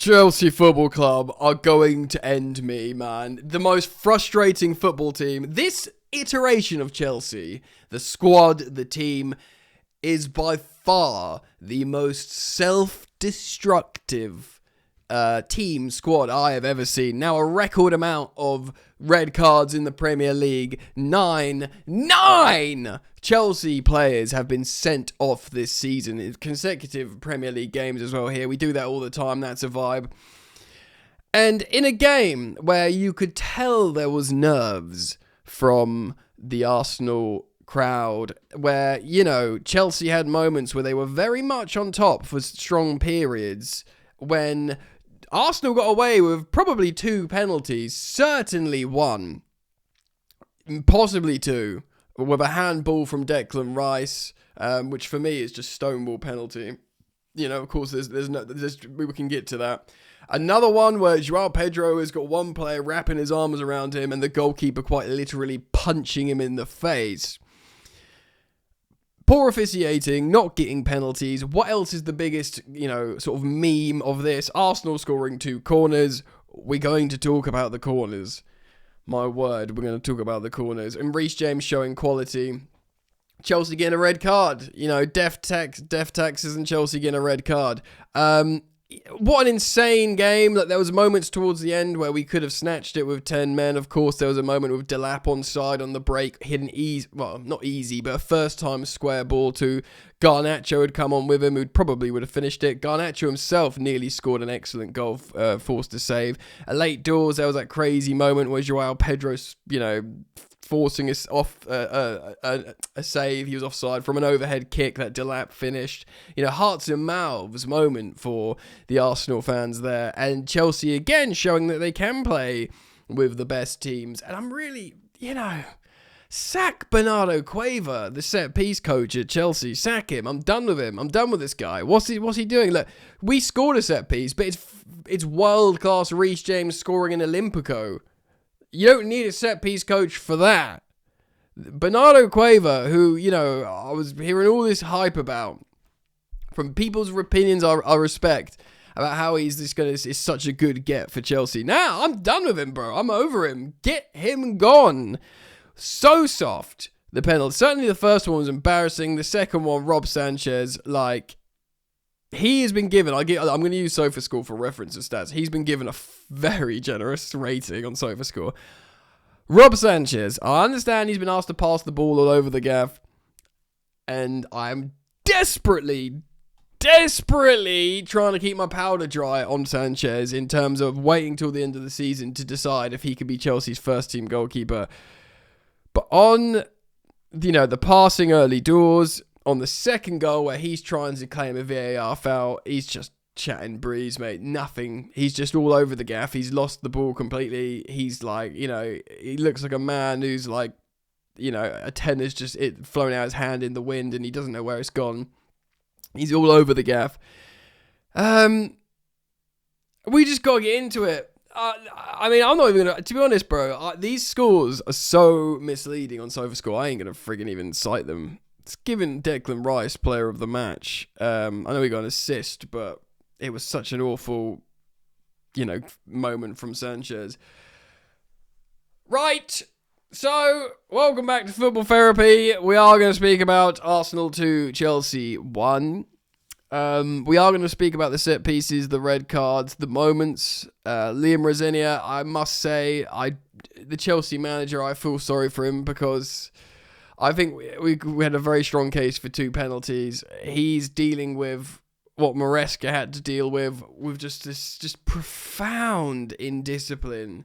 Chelsea Football Club are going to end me, man. The most frustrating football team. This iteration of Chelsea, the squad, the team, is by far the most self-destructive team squad I have ever seen. Now, a record amount of red cards in the Premier League. Nine Chelsea players have been sent off this season. Consecutive Premier League games as well here. We do that all the time. That's a vibe. And in a game where you could tell there was nerves from the Arsenal crowd, where, Chelsea had moments where they were very much on top for strong periods, when Arsenal got away with probably 2 penalties, certainly 1, possibly 2, with a handball from Declan Rice, which for me is just stonewall penalty. Of course, we can get to that. Another one where João Pedro has got one player wrapping his arms around him and the goalkeeper quite literally punching him in the face. Poor officiating, not getting penalties. What else is the biggest, sort of meme of this? Arsenal scoring 2 corners. We're going to talk about the corners. My word, we're going to talk about the corners. And Reece James showing quality. Chelsea getting a red card. Def taxes and Chelsea getting a red card. What an insane game. There was moments towards the end where we could have snatched it with 10 men. Of course, there was a moment with Delap on side on the break, hit an not easy, but a first-time square ball to Garnacho had come on with him, who probably would have finished it. Garnacho himself nearly scored an excellent goal, forced to save. At late doors, there was that crazy moment where João Pedro, forcing us off a save. He was offside from an overhead kick that Delap finished. Hearts and mouths moment for the Arsenal fans there. And Chelsea again showing that they can play with the best teams. And I'm really, sack Bernardo Cueva, the set-piece coach at Chelsea. Sack him. I'm done with him. I'm done with this guy. What's he doing? Look, we scored a set-piece, but it's world-class Reece James scoring in Olympico. You don't need a set-piece coach for that. Bernardo Cueva, who, I was hearing all this hype about, from people's opinions I respect, about how is such a good get for Chelsea. Now, I'm done with him, bro. I'm over him. Get him gone. So soft, the penalty. Certainly the first one was embarrassing. The second one, Rob Sanchez, he has been given, I'm going to use SofaScore for reference and stats. He's been given a very generous rating on SofaScore. Rob Sanchez, I understand he's been asked to pass the ball all over the gaff. And I'm desperately trying to keep my powder dry on Sanchez in terms of waiting till the end of the season to decide if he could be Chelsea's first team goalkeeper. But on, the passing early doors, on the second goal where he's trying to claim a VAR foul, he's just chatting breeze, mate. Nothing. He's just all over the gaff. He's lost the ball completely. He's he looks like a man who's a tenner's just flown out his hand in the wind and he doesn't know where it's gone. He's all over the gaff. We just got to get into it. I'm not even going to be honest, bro. These scores are so misleading on SofaScore. I ain't going to friggin' even cite them. It's given Declan Rice player of the match. I know he got an assist, but it was such an awful, moment from Sanchez. Right. So, welcome back to Football Therapy. We are going to speak about Arsenal 2, Chelsea 1. We are going to speak about the set pieces, the red cards, the moments. Liam Rosenior, I must say, the Chelsea manager, I feel sorry for him because I think we had a very strong case for 2 penalties. He's dealing with what Maresca had to deal with just profound indiscipline.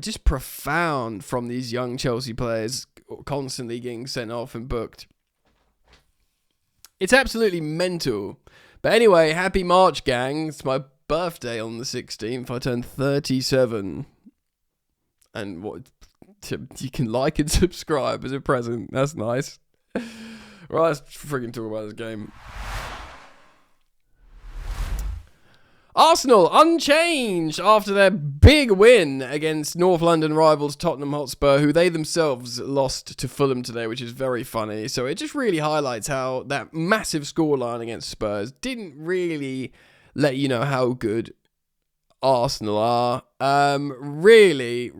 Just profound from these young Chelsea players constantly getting sent off and booked. It's absolutely mental. But anyway, happy March, gang. It's my birthday on the 16th. I turned 37. And you can like and subscribe as a present. That's nice. Right, let's freaking talk about this game. Arsenal unchanged after their big win against North London rivals Tottenham Hotspur, who they themselves lost to Fulham today, which is very funny. So it just really highlights how that massive scoreline against Spurs didn't really let you know how good Arsenal are. Really,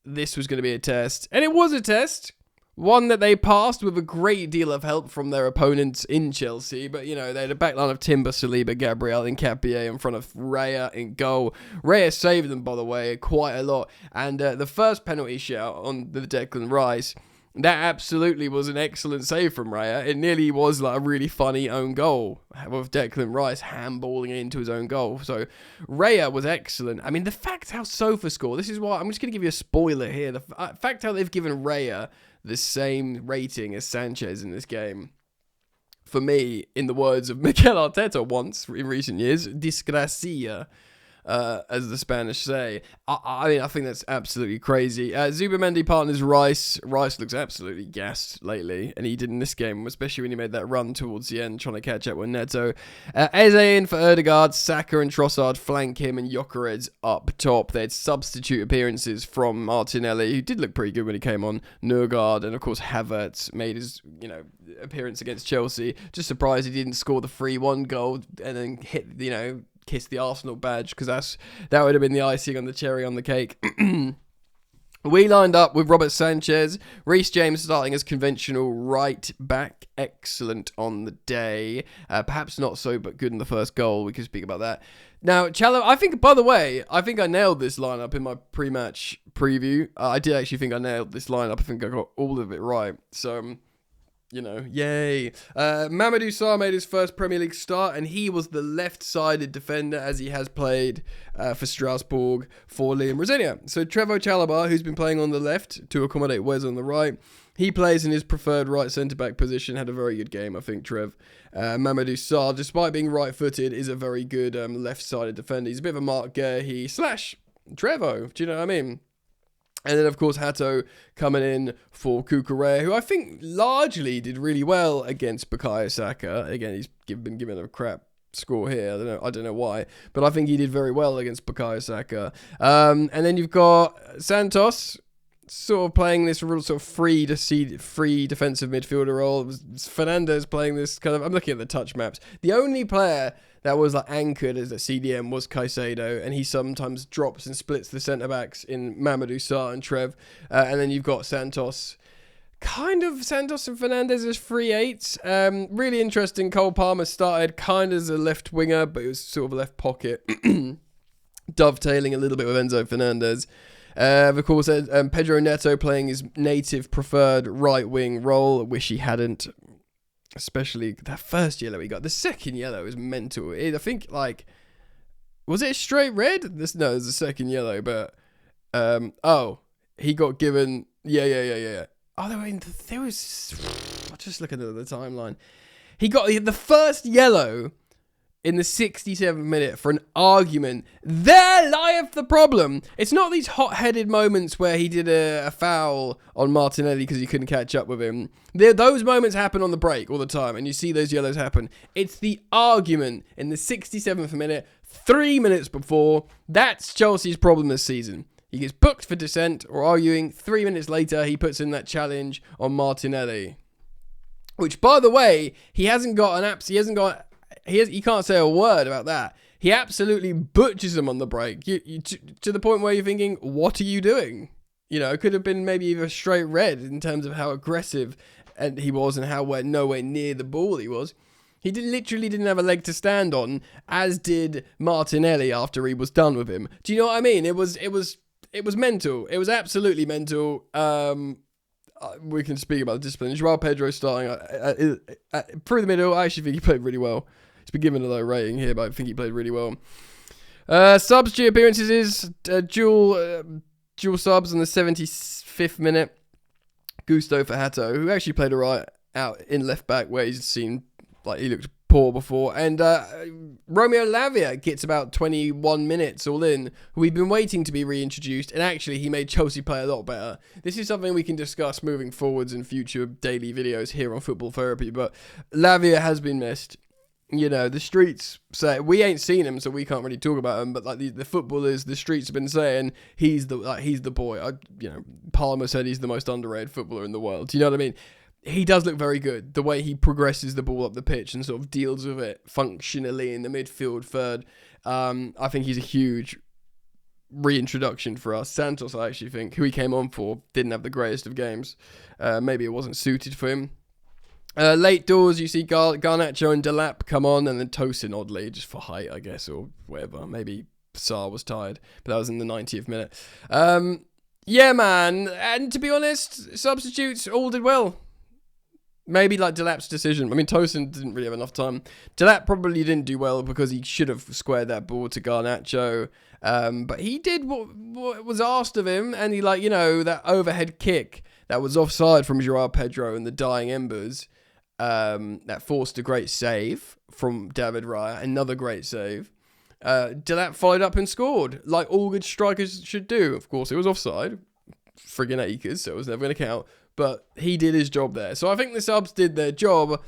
this was going to be a test. And it was a test. One that they passed with a great deal of help from their opponents in Chelsea. But, they had a backline of Timber, Saliba, Gabriel, and Nketiah in front of Raya in goal. Raya saved them, by the way, quite a lot. And the first penalty shout on the Declan Rice, that absolutely was an excellent save from Raya. It nearly was like a really funny own goal with Declan Rice handballing into his own goal. So Raya was excellent. I mean, the fact how SofaScore, this is why I'm just going to give you a spoiler here. The fact how they've given Raya the same rating as Sanchez in this game, for me, in the words of Mikel Arteta once in recent years, disgracia. As the Spanish say. I mean, I think that's absolutely crazy. Zubimendi partners Rice. Rice looks absolutely gassed lately, and he did in this game, especially when he made that run towards the end, trying to catch up with Neto. Eze in for Ødegaard, Saka and Trossard flank him, and Gyökeres up top. They had substitute appearances from Martinelli, who did look pretty good when he came on, Nørgaard, and of course Havertz made his, appearance against Chelsea. Just surprised he didn't score the 3-1 goal and then hit, kiss the Arsenal badge, because that would have been the icing on the cherry on the cake. We lined up with Robert Sanchez, Reece James starting as conventional right back, excellent on the day. Perhaps not so, but good in the first goal. We can speak about that. Now, Chalobah, I think I nailed this lineup in my pre-match preview. I did actually think I nailed this lineup. I think I got all of it right. So, yay. Mamadou Sarr made his first Premier League start, and he was the left-sided defender, as he has played for Strasbourg for Liam Rosenior. So Trevoh Chalobah, who's been playing on the left to accommodate Wes on the right, he plays in his preferred right centre-back position, had a very good game, I think, Trev. Mamadou Sarr, despite being right-footed, is a very good left-sided defender. He's a bit of a Marc Guéhi / Trevoh, do you know what I mean? And then, of course, Hato coming in for Cucurella, who I think largely did really well against Bukayo Saka. Again, he's been given a crap score here. I don't know why, but I think he did very well against Bukayo Saka. And then you've got Santos sort of playing this real sort of free defensive midfielder role. It was Fernandes playing this kind of, I'm looking at the touch maps. The only player that was anchored as a CDM was Caicedo, and he sometimes drops and splits the centre-backs in Mamadou Sarr and Trev. And then you've got Santos and Fernandes as free eights. Really interesting. Cole Palmer started kind of as a left winger, but it was sort of a left pocket, dovetailing a little bit with Enzo Fernandez. Of course, Pedro Neto playing his native preferred right wing role. I wish he hadn't. Especially that first yellow he got. The second yellow is mental. I think, was it a straight red? No, it was the second yellow, but, he got given, yeah. Oh, there was, just looking at the timeline. He got the first yellow in the 67th minute for an argument. There lieth the problem. It's not these hot-headed moments where he did a foul on Martinelli because he couldn't catch up with him. Those moments happen on the break all the time, and you see those yellows happen. It's the argument in the 67th minute, 3 minutes before. That's Chelsea's problem this season. He gets booked for dissent or arguing. 3 minutes later, he puts in that challenge on Martinelli. Which, by the way, he can't say a word about that. He absolutely butchers him on the break. To the point where you're thinking, what are you doing? It could have been maybe even a straight red in terms of how aggressive he was and how nowhere near the ball he was. He literally didn't have a leg to stand on, as did Martinelli after he was done with him. Do you know what I mean? It was mental. It was absolutely mental. We can speak about the discipline. João Pedro starting through the middle. I actually think he played really well. He's been given a low rating here, but I think he played really well. Substitute appearances is dual subs in the 75th minute. Gusto for Hato, who actually played alright out in left back, where he's seen he looked poor before. And Romeo Lavia gets about 21 minutes all in. We've been waiting to be reintroduced, and actually he made Chelsea play a lot better. This is something we can discuss moving forwards in future daily videos here on Football Therapy, but Lavia has been missed. The streets say, we ain't seen him, so we can't really talk about him, but the footballers, the streets have been saying he's the boy. Palmer said he's the most underrated footballer in the world. Do you know what I mean? he does look very good. The way he progresses the ball up the pitch and sort of deals with it functionally in the midfield third. I think he's a huge reintroduction for us. Santos, I actually think, who he came on for, didn't have the greatest of games. Maybe it wasn't suited for him. Late doors, you see Garnacho and Delap come on, and then Tosin, oddly, just for height, I guess, or whatever. Maybe Sarr was tired, but that was in the 90th minute. Yeah, man, and to be honest, substitutes all did well. Maybe like Delap's decision. I mean, Tosin didn't really have enough time. Delap probably didn't do well because he should have squared that ball to Garnacho. But he did what was asked of him, and he, like, you know, that overhead kick that was offside from Joao Pedro in the dying embers, that forced a great save from David Raya, another great save. Delap followed up and scored, like all good strikers should do. Of course, it was offside, friggin' acres, so it was never going to count. But he did his job there. So I think the subs did their job.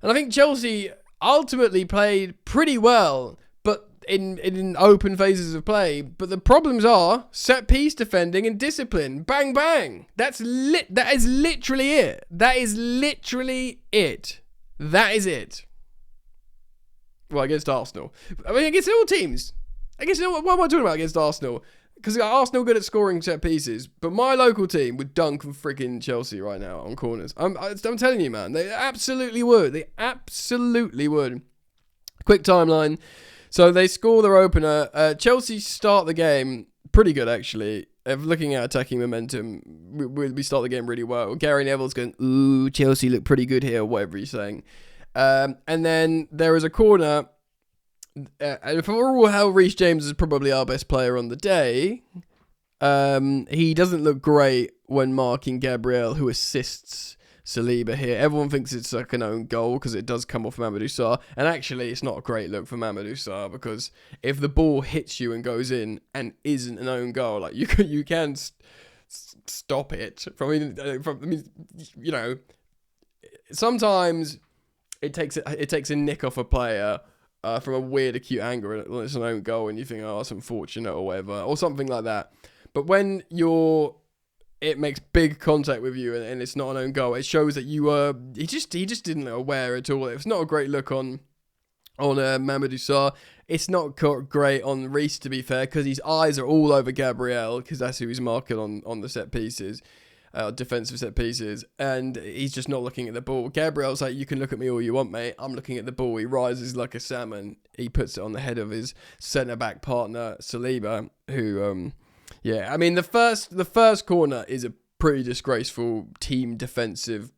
And I think Chelsea ultimately played pretty well, but in open phases of play. But the problems are set-piece defending and discipline. Bang, bang. That is literally it. That is literally it. That is it. Well, against Arsenal. I mean, against all teams. What am I talking about against Arsenal? Because Arsenal good at scoring set pieces, but my local team would dunk on freaking Chelsea right now on corners. I'm telling you, man, they absolutely would. They absolutely would. Quick timeline. So they score their opener. Chelsea start the game pretty good, actually. Looking at attacking momentum, we start the game really well. Gary Neville's going, ooh, Chelsea look pretty good here, whatever he's saying. And then there is a corner. And for all how Reece James is probably our best player on the day, he doesn't look great when marking Gabriel, who assists Saliba here. Everyone thinks it's like an own goal because it does come off Mamadou Sarr. And actually, it's not a great look for Mamadou Sarr, because if the ball hits you and goes in and isn't an own goal, like you can stop it. You know, sometimes it takes a nick off a player. From a weird acute angle, and it's an own goal, and you think, oh, that's unfortunate or whatever, or something like that. But when it makes big contact with you and it's not an own goal, it shows that he just didn't look aware at all. It's not a great look on Mamadou Sarr. It's not great on Reece, to be fair, because his eyes are all over Gabriel, because that's who he's marking on the set pieces. Defensive set pieces, and he's just not looking at the ball. Gabriel's like, you can look at me all you want, mate. I'm looking at the ball. He rises like a salmon. He puts it on the head of his centre-back partner, Saliba, who, I mean, the first corner is a pretty disgraceful team defensive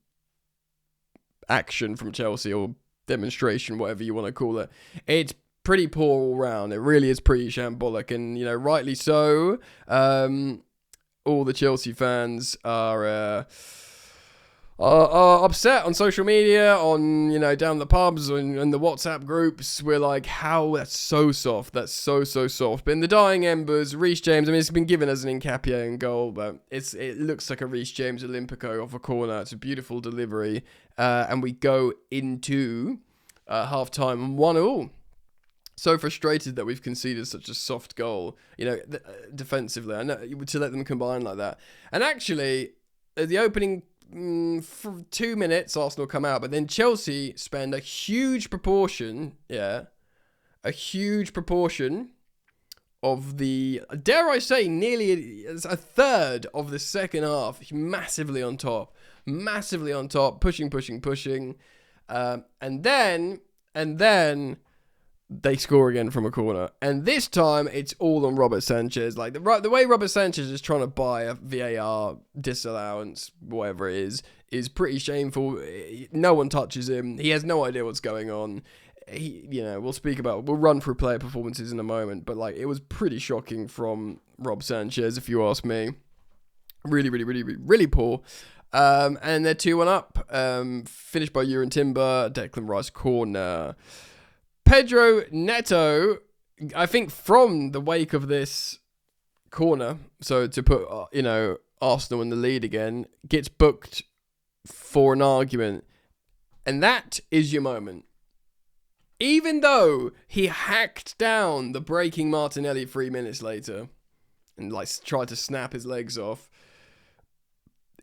action from Chelsea, or demonstration, whatever you want to call it. It's pretty poor all round. It really is pretty shambolic, and, you know, rightly so. All the Chelsea fans are upset on social media, on, you know, down the pubs and the WhatsApp groups. We're like, how? That's so soft. That's so soft. But in the dying embers, Reece James, I mean, it's been given as an Nketiah goal, but it looks like a Reece James Olympico off a corner. It's a beautiful delivery. And we go into half-time 1-1. So frustrated that we've conceded such a soft goal, you know, defensively. I know, to let them combine like that. And actually, the opening 2 minutes, Arsenal come out, but then Chelsea spend a huge proportion of the, dare I say, nearly a third of the second half, massively on top, pushing. And then they score again from a corner, and this time it's all on Robert Sanchez. Like the way Robert Sanchez is trying to buy a VAR disallowance, whatever it is pretty shameful. No one touches him. He has no idea what's going on. We'll run through player performances in a moment, but like, it was pretty shocking from Rob Sanchez, if you ask me. Really poor. And they're 2-1 up. Finished by Jurgen Timber, Declan Rice corner. Pedro Neto, I think from the wake of this corner, so to put, Arsenal in the lead again, gets booked for an argument. And that is your moment. Even though he hacked down the breaking Martinelli 3 minutes later and tried to snap his legs off,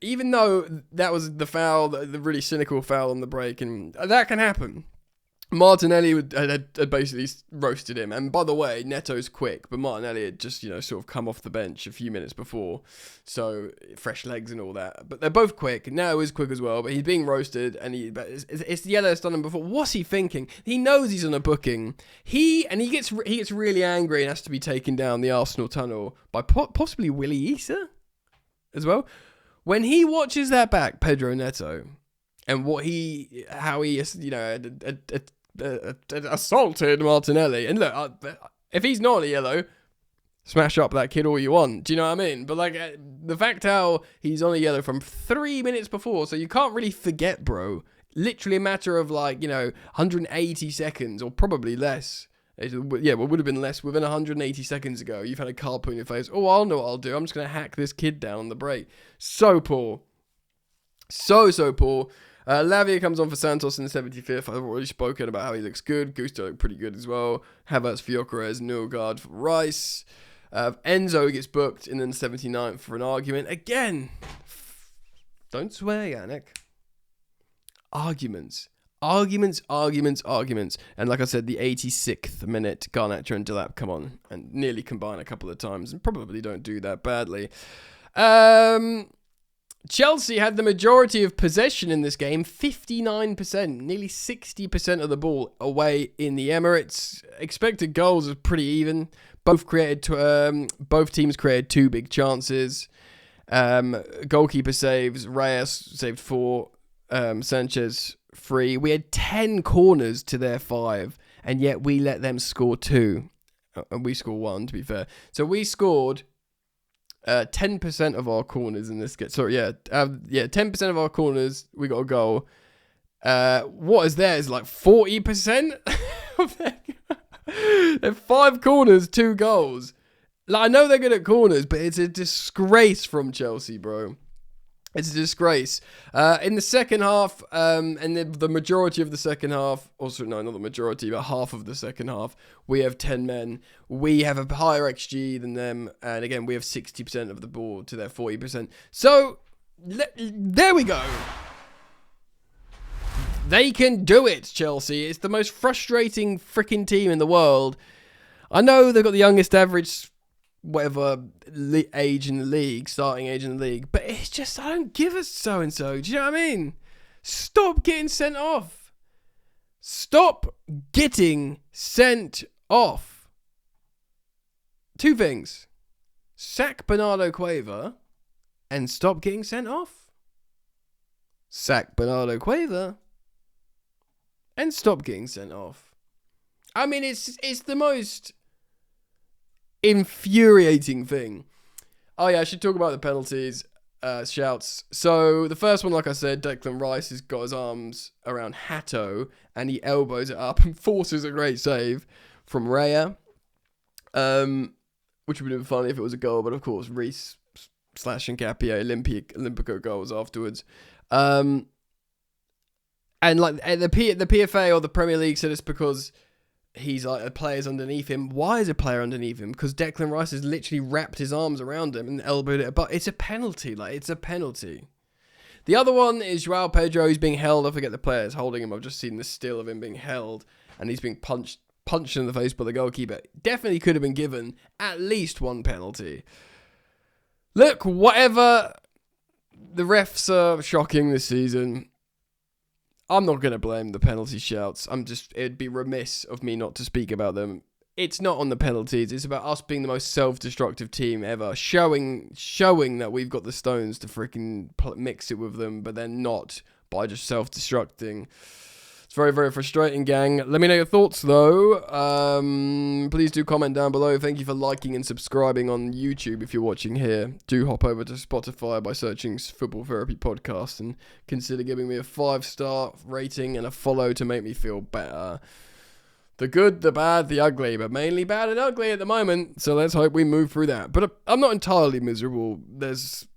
even though that was the foul, the really cynical foul on the break, and that can happen. Martinelli had basically roasted him. And by the way, Neto's quick, but Martinelli had just, sort of come off the bench a few minutes before. So, fresh legs and all that. But they're both quick. Neto is quick as well, but he's being roasted, and it's the yellow that's done him before. What's he thinking? He knows he's on a booking. He gets really angry and has to be taken down the Arsenal tunnel by possibly Willie Issa as well. When he watches that back, Pedro Neto, and how he assaulted Martinelli. And look, if he's not a yellow, smash up that kid all you want. Do you know what I mean? But like the fact how he's on a yellow from 3 minutes before, so you can't really forget, bro. Literally a matter of 180 seconds or probably less. Yeah, well, it would have been less. Within 180 seconds ago, you've had a card put in your face. Oh, I'll know what I'll do. I'm just going to hack this kid down on the break. So poor. So poor. Lavia comes on for Santos in the 75th. I've already spoken about how he looks good. Gusto looked pretty good as well. Havertz for Gyökeres, Nørgaard for Rice. Enzo gets booked in the 79th for an argument. Again, don't swear, Yannick. Arguments. And like I said, the 86th minute, Garnacho and Delap come on and nearly combine a couple of times and probably don't do that badly. Chelsea had the majority of possession in this game, 59%, nearly 60% of the ball away in the Emirates. Expected goals was pretty even. Both teams created 2 big chances. Goalkeeper saves. Reyes saved 4. Sanchez 3. We had 10 corners to their 5, and yet we let them score 2. And we scored 1, to be fair. So we scored 10% of our corners in this game. Sorry, 10% of our corners, we got a goal. What is there is 40% of their... They're 5 corners, 2 goals. I know they're good at corners, but it's a disgrace from Chelsea, bro. It's a disgrace. In the second half, and the majority of the second half, also, no, not the majority, but half of the second half, we have 10 men. We have a higher XG than them, and again, we have 60% of the ball to their 40%. So, there we go. They can do it, Chelsea. It's the most frustrating freaking team in the world. I know they've got the youngest average age in the league, starting age in the league, but it's just, I don't give a so-and-so. Do you know what I mean? Stop getting sent off. Stop getting sent off. 2 things. Sack Bernardo Cueva and stop getting sent off. Sack Bernardo Cueva and stop getting sent off. I mean, it's the most infuriating thing. Oh yeah, I should talk about the penalties, shouts. So the first one, like I said, Declan Rice has got his arms around Hato and he elbows it up and forces a great save from Raya, which would have been funny if it was a goal, but of course Reece / Nkapie Olympico goals afterwards. And the PFA or the Premier League said it's because he's a player's underneath him. Why is a player underneath him? Because Declan Rice has literally wrapped his arms around him and elbowed it. But it's a penalty. It's a penalty. The other one is João Pedro. He's being held. I forget the players holding him. I've just seen the still of him being held. And he's being punched in the face by the goalkeeper. Definitely could have been given at least 1 penalty. Look, whatever. The refs are shocking this season. I'm not going to blame the penalty shouts. It'd be remiss of me not to speak about them. It's not on the penalties. It's about us being the most self-destructive team ever. Showing that we've got the stones to freaking mix it with them, but they're not by just self-destructing. It's very, very frustrating, gang. Let me know your thoughts, though. Please do comment down below. Thank you for liking and subscribing on YouTube if you're watching here. Do hop over to Spotify by searching Football Therapy Podcast and consider giving me a 5-star rating and a follow to make me feel better. The good, the bad, the ugly, but mainly bad and ugly at the moment. So let's hope we move through that. But I'm not entirely miserable. There's,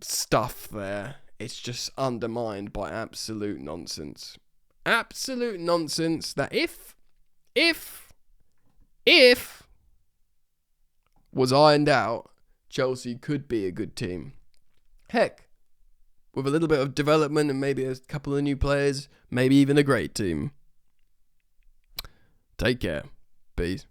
stuff there. It's just undermined by absolute nonsense. Absolute nonsense that if was ironed out, Chelsea could be a good team. Heck, with a little bit of development and maybe a couple of new players, maybe even a great team. Take care. Peace.